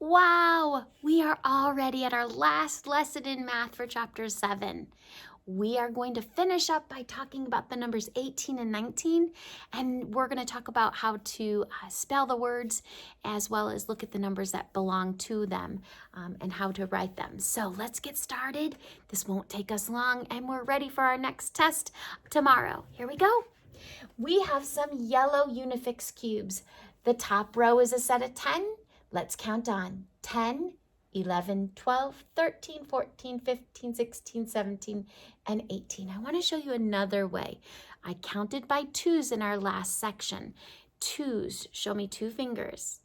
Wow, we are already at our last lesson in math for chapter 7. We are going to finish up by talking about the numbers 18 and 19, and we're going to talk about how to spell the words as well as look at the numbers that belong to them and how to write them. So let's get started. This won't take us long, and we're ready for our next test tomorrow. Here we go. We have some yellow Unifix cubes. The top row is a set of 10. Let's count on 10, 11, 12, 13, 14, 15, 16, 17, and 18. I want to show you another way. I counted by twos in our last section. Twos, show me 2 fingers.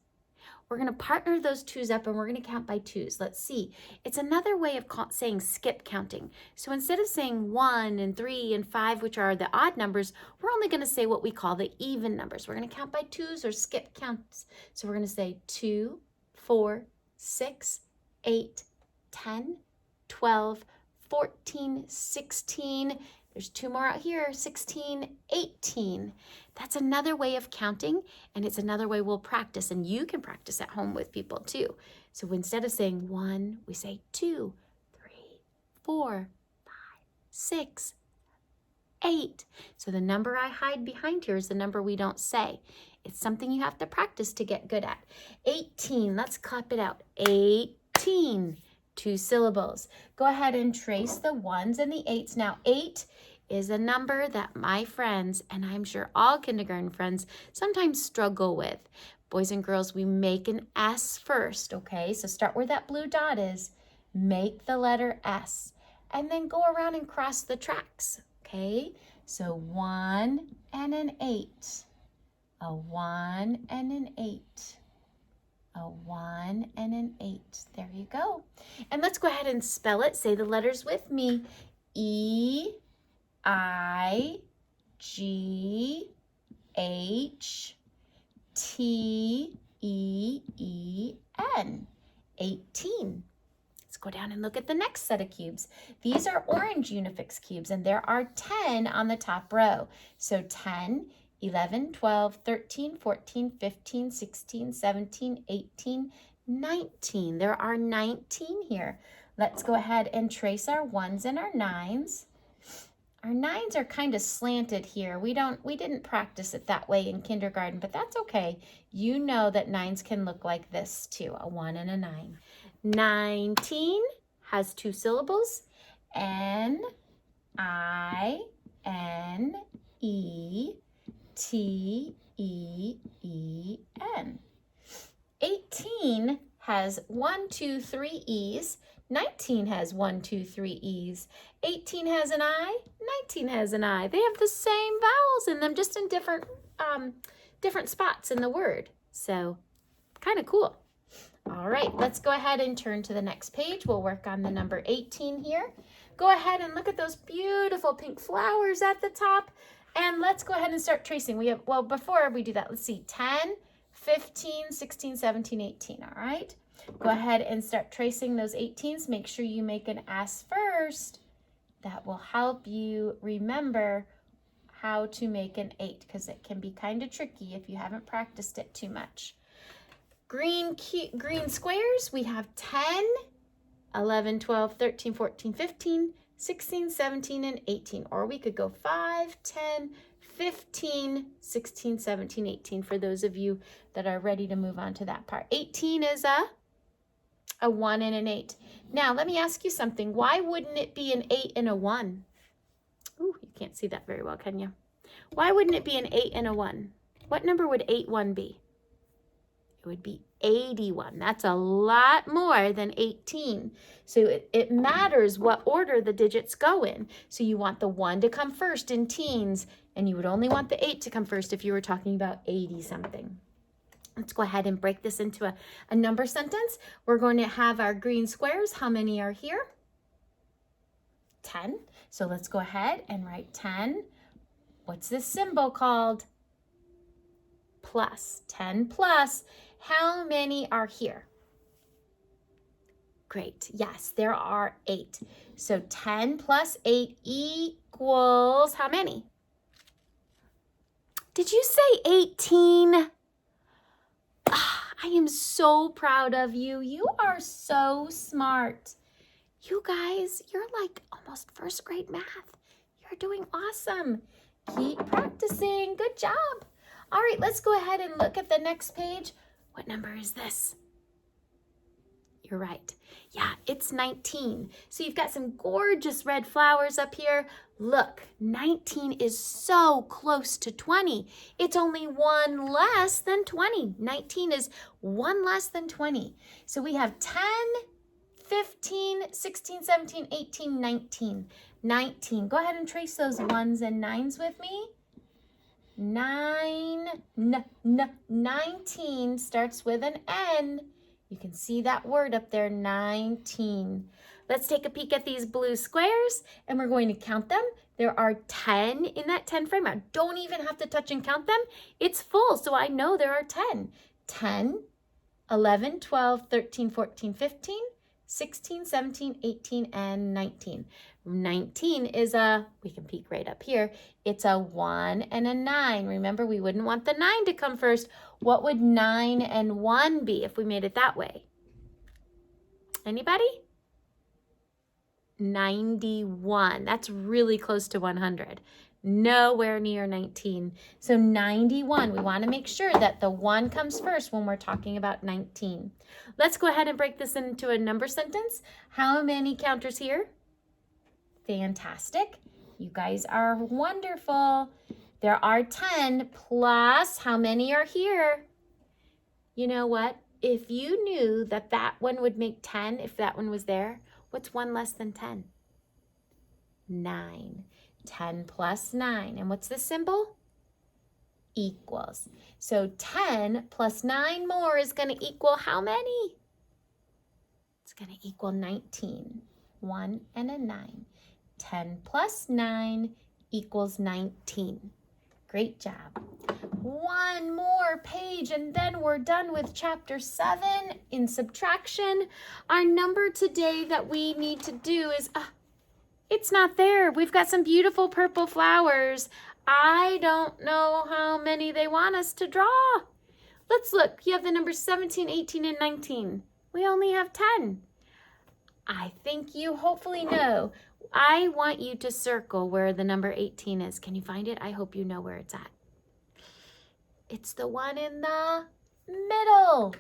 We're going to partner those twos up and we're going to count by twos. Let's see. It's another way of saying skip counting. So instead of saying 1 and 3 and 5, which are the odd numbers, we're only going to say what we call the even numbers. We're going to count by twos or skip counts. So we're going to say 2, 4, 6, 8, 10, 12, 14, 16. There's 2 more out here, 16, 18. That's another way of counting, and it's another way we'll practice, and you can practice at home with people too. So instead of saying 1, we say 2, 3, 4, 5, 6, 8. So the number I hide behind here is the number we don't say. It's something you have to practice to get good at. 18, let's clap it out. 18, 2 syllables. Go ahead and trace the 1s and the 8s. Now 8 is a number that my friends, and I'm sure all kindergarten friends, sometimes struggle with. Boys and girls, we make an S first, okay? So start where that blue dot is, make the letter S, and then go around and cross the tracks, okay? So 1 and an 8, a 1 and an 8, a 1 and an 8. There you go. And let's go ahead and spell it. Say the letters with me. E, I, G, H, T, E, E, N. 18. Let's go down and look at the next set of cubes. These are orange Unifix cubes, and there are 10 on the top row. So 10, 11, 12, 13, 14, 15, 16, 17, 18, 19. There are 19 here. Let's go ahead and trace our 1s and our 9s. Our 9s are kind of slanted here. We didn't practice it that way in kindergarten, but that's okay. You know that 9s can look like this too, a 1 and a 9. 19 has 2 syllables, N, I, N, E, T, E, E, N. 18 has 1, 2, 3 E's. 19 has 1, 2, 3 E's. 18 has an I. 19 has an I. They have the same vowels in them, just in different spots in the word. So kind of cool. All right, let's go ahead and turn to the next page. We'll work on the number 18 here. Go ahead and look at those beautiful pink flowers at the top. And let's go ahead and start tracing. Before we do that, let's see, 10, 15, 16, 17, 18, all right? Go ahead and start tracing those 18s. Make sure you make an S first. That will help you remember how to make an 8 because it can be kind of tricky if you haven't practiced it too much. Green squares, we have 10, 11, 12, 13, 14, 15, 16, 17, and 18. Or we could go 5, 10, 15, 16, 17, 18 for those of you that are ready to move on to that part. 18 is a 1 and an 8. Now, let me ask you something. Why wouldn't it be an 8 and a 1? Ooh, you can't see that very well, can you? Why wouldn't it be an 8 and a 1? What number would 8, 1 be? It would be 81. That's a lot more than 18. So it matters what order the digits go in. So you want the 1 to come first in teens, and you would only want the 8 to come first if you were talking about 80 something. Let's go ahead and break this into a number sentence. We're going to have our green squares. How many are here? 10. So let's go ahead and write 10. What's this symbol called? Plus. 10 plus. How many are here? Great. Yes, there are 8. So 10 plus 8 equals how many? Did you say 18? I am so proud of you. You are so smart. You guys, you're like almost first grade math. You're doing awesome. Keep practicing. Good job. All right, let's go ahead and look at the next page. What number is this? You're right. Yeah, it's 19. So you've got some gorgeous red flowers up here. Look, 19 is so close to 20. It's only one less than 20. 19 is one less than 20. So we have 10, 15, 16, 17, 18, 19. 19. Go ahead and trace those ones and nines with me. 19 starts with an N. You can see that word up there, 19. Let's take a peek at these blue squares, and we're going to count them. There are 10 in that 10 frame. I don't even have to touch and count them. It's full, so I know there are 10. 10, 11, 12, 13, 14, 15, 16, 17, 18, and 19. 19 is we can peek right up here, it's a 1 and a 9. Remember, we wouldn't want the 9 to come first. What would 9 and 1 be if we made it that way? Anybody? 91. That's really close to 100. Nowhere near 19. So 91, we want to make sure that the 1 comes first when we're talking about 19. Let's go ahead and break this into a number sentence. How many counters here? Fantastic. You guys are wonderful. There are 10 plus how many are here? You know what? If you knew that that one would make 10 if that one was there, what's 1 less than 10? 9. 10 plus 9. And what's the symbol? Equals. So 10 plus 9 more is going to equal how many? It's going to equal 19. 1 and a 9. 10 plus 9 equals 19. Great job. One more page and then we're done with chapter 7 in subtraction. Our number today that we need to do is, it's not there. We've got some beautiful purple flowers. I don't know how many they want us to draw. Let's look. You have the numbers 17, 18, and 19. We only have 10. I think you hopefully know. I want you to circle where the number 18 is. Can you find it? I hope you know where it's at. It's the one in the middle.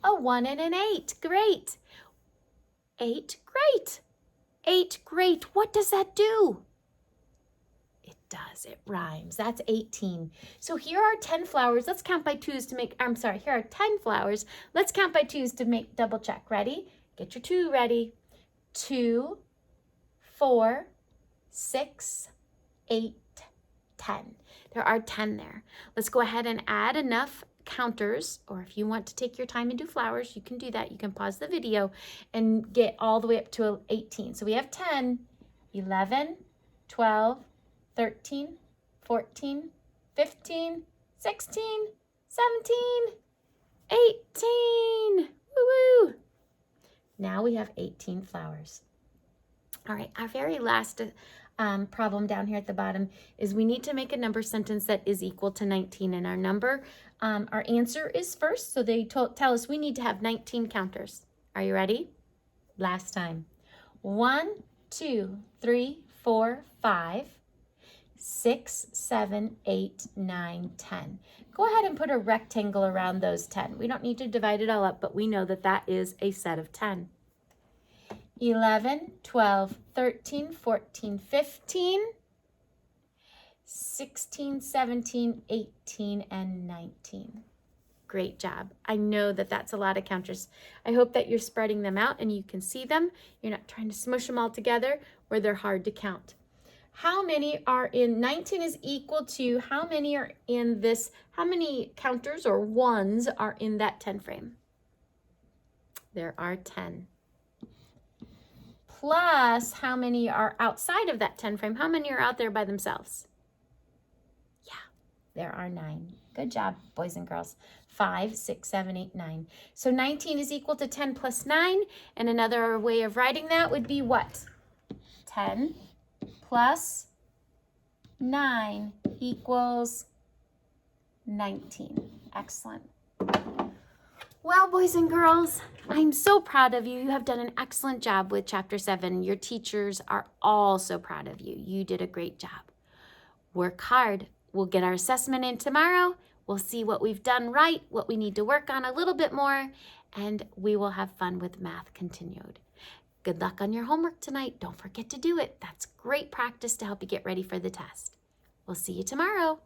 A 1 and an 8. Great. 8. Great. 8. Great. What does that do? It does. It rhymes. That's 18. So here are 10 flowers. Let's count by twos to make, here are 10 flowers. Let's count by twos to make double check. Ready? Get your 2 ready. 2, 4, 6, 8, 10. There are 10 there. Let's go ahead and add enough counters, or if you want to take your time and do flowers, you can do that. You can pause the video and get all the way up to 18. So we have 10, 11, 12, 13, 14, 15, 16, 17, 18. Woo-woo! Now we have 18 flowers. All right, our very last problem down here at the bottom is we need to make a number sentence that is equal to 19. And our number, our answer is first. So they tell us we need to have 19 counters. Are you ready? Last time. 1, 2, 3, 4, 5, 6, 7, 8, 9, 10. Go ahead and put a rectangle around those 10. We don't need to divide it all up, but we know that that is a set of 10. 11, 12, 13, 14, 15, 16, 17, 18, and 19. Great job. I know that that's a lot of counters. I hope that you're spreading them out and you can see them. You're not trying to smush them all together where they're hard to count. How many are in 19 is equal to how many are in this, how many counters or ones are in that 10 frame? There are 10. Plus how many are outside of that 10 frame? How many are out there by themselves? Yeah, there are 9. Good job, boys and girls. 5, 6, 7, 8, 9. So 19 is equal to 10 plus 9. And another way of writing that would be what? 10 plus 9 equals 19. Excellent. Well, boys and girls, I'm so proud of you. You have done an excellent job with Chapter 7. Your teachers are all so proud of you. You did a great job. Work hard. We'll get our assessment in tomorrow. We'll see what we've done right, what we need to work on a little bit more, and we will have fun with math continued. Good luck on your homework tonight. Don't forget to do it. That's great practice to help you get ready for the test. We'll see you tomorrow.